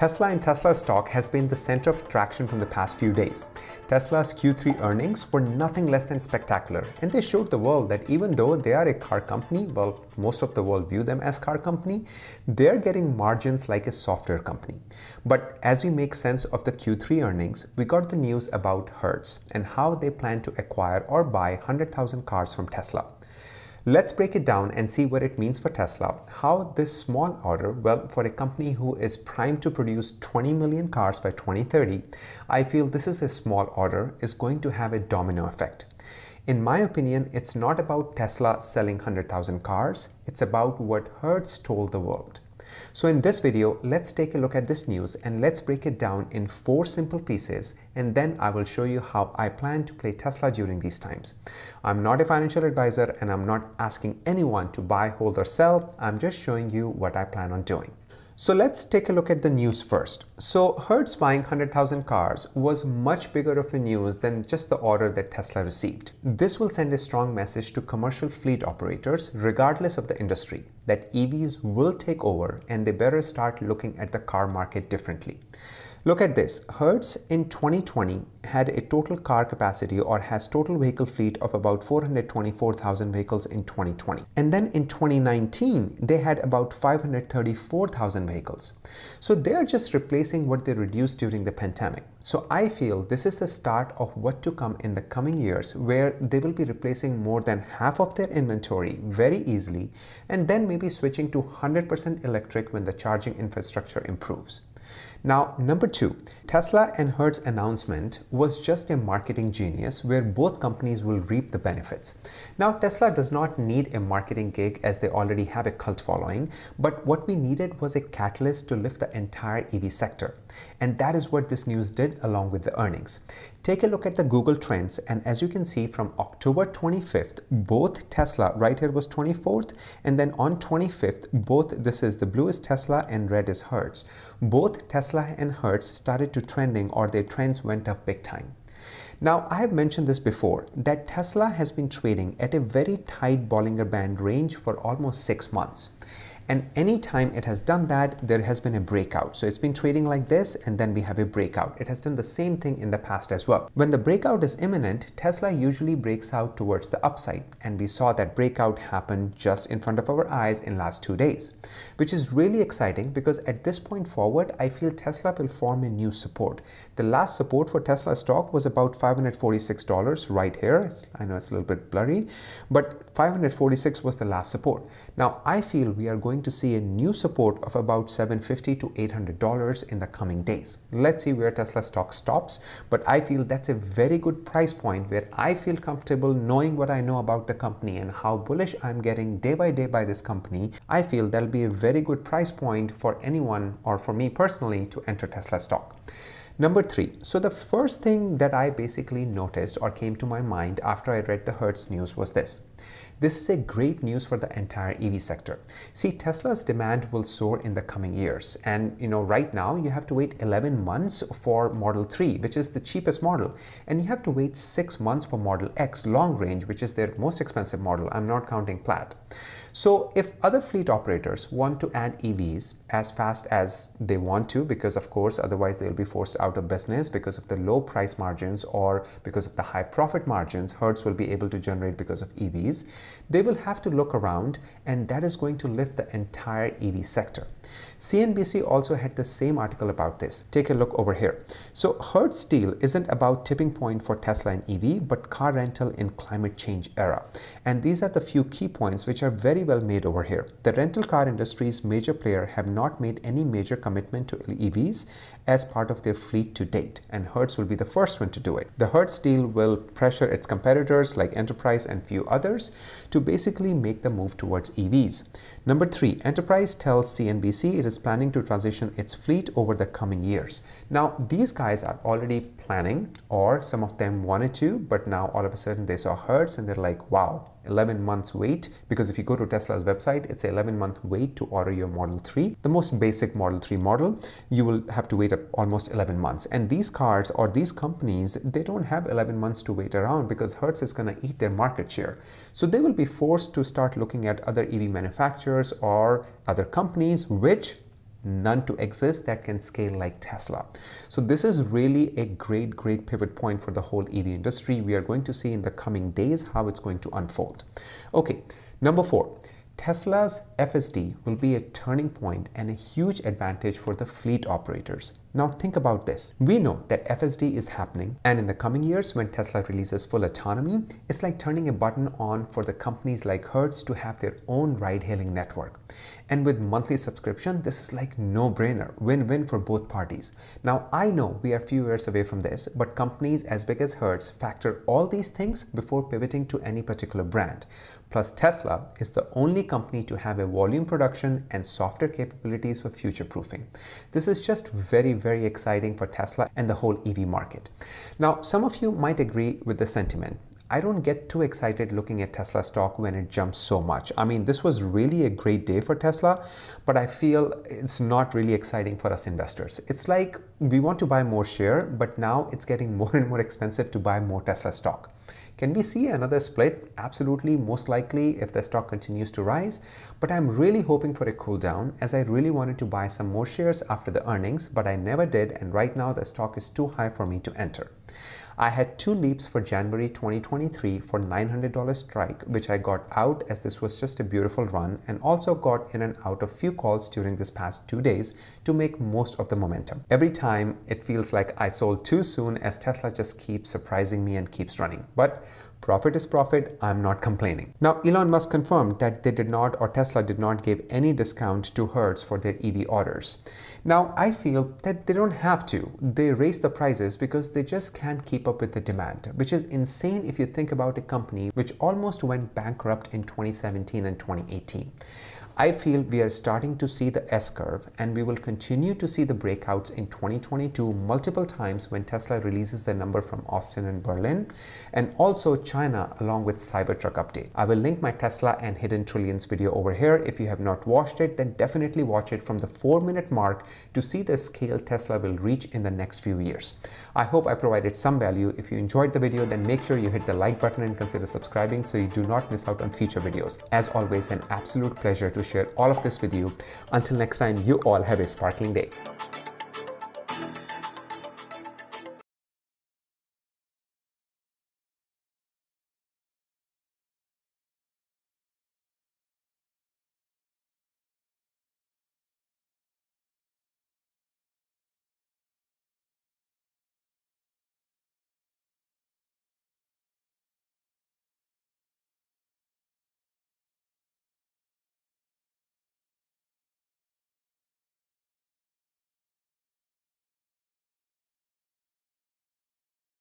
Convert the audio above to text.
Tesla and Tesla stock has been the center of attraction from the past few days. Tesla's Q3 earnings were nothing less than spectacular, and they showed the world that even though they are a car company, well, most of the world view them as car company, they're getting margins like a software company. But as we make sense of the Q3 earnings, we got the news about Hertz and how they plan to acquire or buy 100,000 cars from Tesla. Let's break it down and see what it means for Tesla, how this small order, well, for a company who is primed to produce 20 million cars by 2030, I feel this is a small order, is going to have a domino effect. In my opinion, it's not about Tesla selling 100,000 cars, it's about what Hertz told the world. So in this video, let's take a look at this news and let's break it down in 4 simple pieces, and then I will show you how I plan to play Tesla during these times. I'm not a financial advisor and I'm not asking anyone to buy, hold or sell. I'm just showing you what I plan on doing. So let's take a look at the news first. So Hertz buying 100,000 cars was much bigger of a news than just the order that Tesla received. This will send a strong message to commercial fleet operators, regardless of the industry, that EVs will take over and they better start looking at the car market differently. Look at this. Hertz in 2020 had a total car capacity or has total vehicle fleet of about 424,000 vehicles in 2020. And then in 2019, they had about 534,000 vehicles. So they're just replacing what they reduced during the pandemic. So I feel this is the start of what to come in the coming years, where they will be replacing more than half of their inventory very easily, and then maybe switching to 100% electric when the charging infrastructure improves. Now, number 2, Tesla and Hertz announcement was just a marketing genius where both companies will reap the benefits. Now, Tesla does not need a marketing gig as they already have a cult following, but what we needed was a catalyst to lift the entire EV sector. And that is what this news did along with the earnings. Take a look at the Google Trends, and as you can see from October 25th, both Tesla, right here was 24th, and then on 25th, both, this is the blue is Tesla and red is Hertz. Both Tesla and Hertz started to trending, or their trends went up big time. Now, I have mentioned this before, that Tesla has been trading at a very tight Bollinger Band range for almost 6 months. And anytime it has done that, there has been a breakout. So it's been trading like this, and then we have a breakout. It has done the same thing in the past as well. When the breakout is imminent, Tesla usually breaks out towards the upside. And we saw that breakout happen just in front of our eyes in last 2 days, which is really exciting because at this point forward, I feel Tesla will form a new support. The last support for Tesla stock was about $546 right here. I know it's a little bit blurry, but 546 was the last support. Now, I feel we are going to see a new support of about $750 to $800 in the coming days. Let's see where Tesla stock stops, but I feel that's a very good price point where I feel comfortable knowing what I know about the company and how bullish I'm getting day by day by this company. I feel that'll be a very good price point for anyone, or for me personally, to enter Tesla stock. Number 3, so the first thing that I basically noticed or came to my mind after I read the Hertz news was this. This is a great news for the entire EV sector. See, Tesla's demand will soar in the coming years. And right now you have to wait 11 months for Model 3, which is the cheapest model. And you have to wait 6 months for Model X long range, which is their most expensive model. I'm not counting Plaid. So if other fleet operators want to add EVs as fast as they want to, because of course, otherwise they'll be forced out of business because of the low price margins or because of the high profit margins Hertz will be able to generate because of EVs, they will have to look around, and that is going to lift the entire EV sector. Cnbc also had the same article about this. Take a look over here. So Hertz deal isn't about tipping point for Tesla and EV, but car rental in climate change era. And these are the few key points which are very well made over here. The rental car industry's major player have not made any major commitment to EVs as part of their fleet to date, and Hertz will be the first one to do it. The Hertz deal will pressure its competitors like Enterprise and few others to basically make the move towards EVs. Number 3, Enterprise tells CNBC it is planning to transition its fleet over the coming years. Now, these guys are already planning, or some of them wanted to, but now all of a sudden they saw Hertz and they're like, wow, 11 months wait, because if you go to Tesla's website, it's an 11-month wait to order your Model 3. The most basic Model 3 model, you will have to wait almost 11 months. And these cars or these companies, they don't have 11 months to wait around because Hertz is going to eat their market share. So they will be forced to start looking at other EV manufacturers or other companies which none to exist that can scale like Tesla. So this is really a great pivot point for the whole EV industry. We are going to see in the coming days how it's going to unfold. Okay, number 4. Tesla's FSD will be a turning point and a huge advantage for the fleet operators. Now think about this. We know that FSD is happening, and in the coming years when Tesla releases full autonomy, it's like turning a button on for the companies like Hertz to have their own ride-hailing network. And with monthly subscription, this is like no-brainer, win-win for both parties. Now I know we are a few years away from this, but companies as big as Hertz factor all these things before pivoting to any particular brand. Plus, Tesla is the only company to have a volume production and software capabilities for future-proofing. This is just very exciting for Tesla and the whole EV market. Now, some of you might agree with the sentiment. I don't get too excited looking at Tesla stock when it jumps so much. I mean, this was really a great day for Tesla, but I feel it's not really exciting for us investors. It's like we want to buy more share, but now it's getting more and more expensive to buy more Tesla stock. Can we see another split? Absolutely, most likely if the stock continues to rise, but I'm really hoping for a cool down as I really wanted to buy some more shares after the earnings, but I never did, and right now the stock is too high for me to enter. I had 2 leaps for January 2023 for $900 strike, which I got out as this was just a beautiful run, and also got in and out of few calls during this past 2 days to make most of the momentum. Every time it feels like I sold too soon as Tesla just keeps surprising me and keeps running. But profit is profit, I'm not complaining. Now, Elon Musk confirmed that they did not, or Tesla did not give any discount to Hertz for their EV orders. Now, I feel that they don't have to. They raise the prices because they just can't keep up with the demand, which is insane if you think about a company which almost went bankrupt in 2017 and 2018. I feel we are starting to see the S-curve, and we will continue to see the breakouts in 2022 multiple times when Tesla releases the number from Austin and Berlin, and also China along with Cybertruck update. I will link my Tesla and Hidden Trillions video over here. If you have not watched it, then definitely watch it from the 4-minute mark to see the scale Tesla will reach in the next few years. I hope I provided some value. If you enjoyed the video, then make sure you hit the like button and consider subscribing so you do not miss out on future videos. As always, an absolute pleasure to share all of this with you. Until next time, you all have a sparkling day.